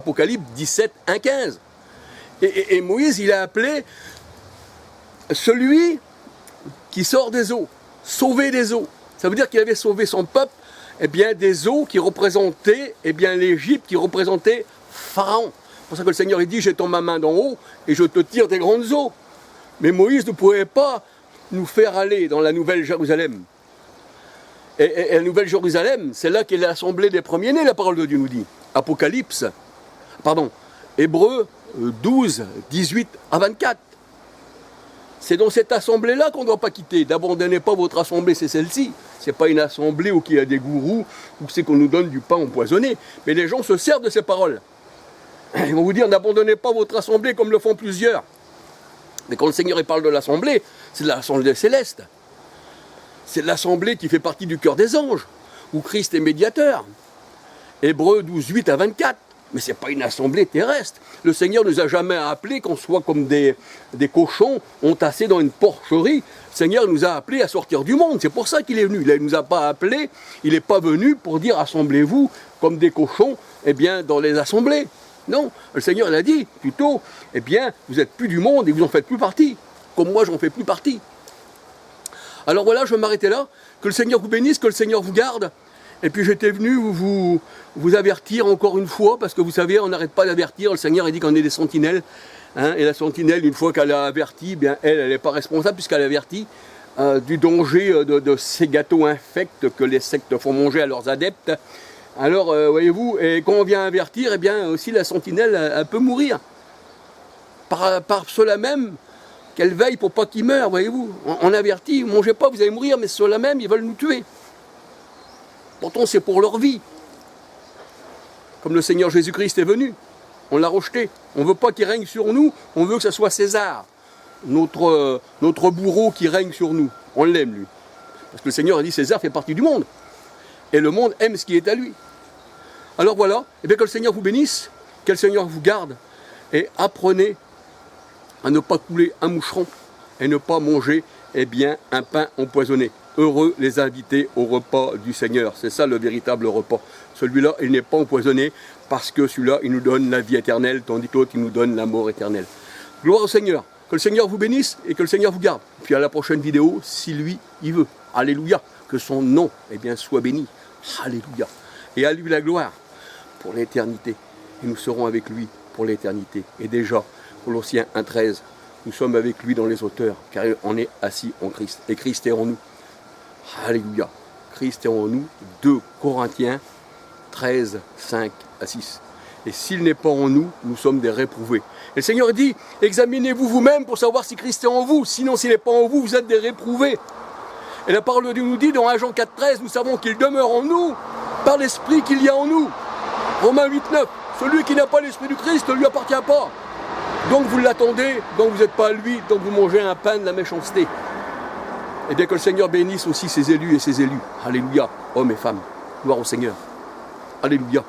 Apocalypse 17, 1, 15. Et Moïse, il a appelé celui qui sort des eaux, sauver des eaux. Ça veut dire qu'il avait sauvé son peuple, eh bien, des eaux qui représentaient, eh bien, l'Égypte, qui représentait Pharaon. C'est pour ça que le Seigneur, il dit, j'étends ma main d'en haut et je te tire des grandes eaux. Mais Moïse ne pouvait pas nous faire aller dans la Nouvelle Jérusalem. Et la Nouvelle Jérusalem, c'est là qu'est l'assemblée des premiers-nés, la parole de Dieu nous dit. Hébreux 12, 18 à 24. C'est dans cette assemblée-là qu'on ne doit pas quitter. N'abandonnez pas votre assemblée, c'est celle-ci. Ce n'est pas une assemblée où il y a des gourous, où c'est qu'on nous donne du pain empoisonné. Mais les gens se servent de ces paroles. Ils vont vous dire, n'abandonnez pas votre assemblée comme le font plusieurs. Mais quand le Seigneur parle de l'assemblée, c'est de l'assemblée céleste. C'est de l'assemblée qui fait partie du cœur des anges, où Christ est médiateur. Hébreux 12, 8 à 24. Mais ce n'est pas une assemblée terrestre. Le Seigneur ne nous a jamais appelés qu'on soit comme des cochons entassés dans une porcherie. Le Seigneur nous a appelés à sortir du monde. C'est pour ça qu'il est venu. Il ne nous a pas appelés. Il n'est pas venu pour dire assemblez-vous comme des cochons, eh bien, dans les assemblées. Non, le Seigneur il a dit plutôt, eh bien, vous n'êtes plus du monde et vous n'en faites plus partie. Comme moi, j'en fais plus partie. Alors voilà, je vais m'arrêter là. Que le Seigneur vous bénisse, que le Seigneur vous garde. Et puis j'étais venu vous avertir encore une fois, parce que vous savez, on n'arrête pas d'avertir. Le Seigneur a dit qu'on est des sentinelles. Hein, et la sentinelle, une fois qu'elle a averti, bien, elle n'est pas responsable puisqu'elle a averti du danger de ces gâteaux infects que les sectes font manger à leurs adeptes. Alors, voyez-vous, et quand on vient avertir, eh bien, aussi la sentinelle, elle peut mourir. Par cela même qu'elle veille pour pas qu'ils meurent, voyez-vous. On avertit, ne mangez pas, vous allez mourir, mais ceux-là même, ils veulent nous tuer. Pourtant, c'est pour leur vie. Comme le Seigneur Jésus-Christ est venu, on l'a rejeté. On ne veut pas qu'il règne sur nous, on veut que ce soit César, notre bourreau qui règne sur nous. On l'aime, lui. Parce que le Seigneur a dit César fait partie du monde. Et le monde aime ce qui est à lui. Alors voilà, et bien que le Seigneur vous bénisse, que le Seigneur vous garde, et apprenez à ne pas couler un moucheron et ne pas manger, eh bien, un pain empoisonné. Heureux les invités au repas du Seigneur. C'est ça le véritable repas. Celui-là, il n'est pas empoisonné parce que celui-là, il nous donne la vie éternelle, tandis que l'autre, il nous donne la mort éternelle. Gloire au Seigneur. Que le Seigneur vous bénisse et que le Seigneur vous garde. Puis à la prochaine vidéo, si lui, il veut. Alléluia. Que son nom, eh bien, soit béni. Alléluia. Et à lui la gloire pour l'éternité. Et nous serons avec lui pour l'éternité. Et déjà, Colossiens 1,13, nous sommes avec lui dans les auteurs, car on est assis en Christ. Et Christ est en nous. Alléluia. Christ est en nous. 2 Corinthiens 13, 5 à 6. Et s'il n'est pas en nous, nous sommes des réprouvés. Et le Seigneur dit, examinez-vous vous-même pour savoir si Christ est en vous. Sinon, s'il n'est pas en vous, vous êtes des réprouvés. Et la parole de Dieu nous dit, dans 1 Jean 4, 13, nous savons qu'il demeure en nous par l'Esprit qu'il y a en nous. Romains 8, 9. Celui qui n'a pas l'Esprit du Christ ne lui appartient pas. Donc vous l'attendez, donc vous n'êtes pas à lui, donc vous mangez un pain de la méchanceté. Et bien que le Seigneur bénisse aussi ses élus et ses élus. Alléluia, hommes et femmes. Gloire au Seigneur. Alléluia.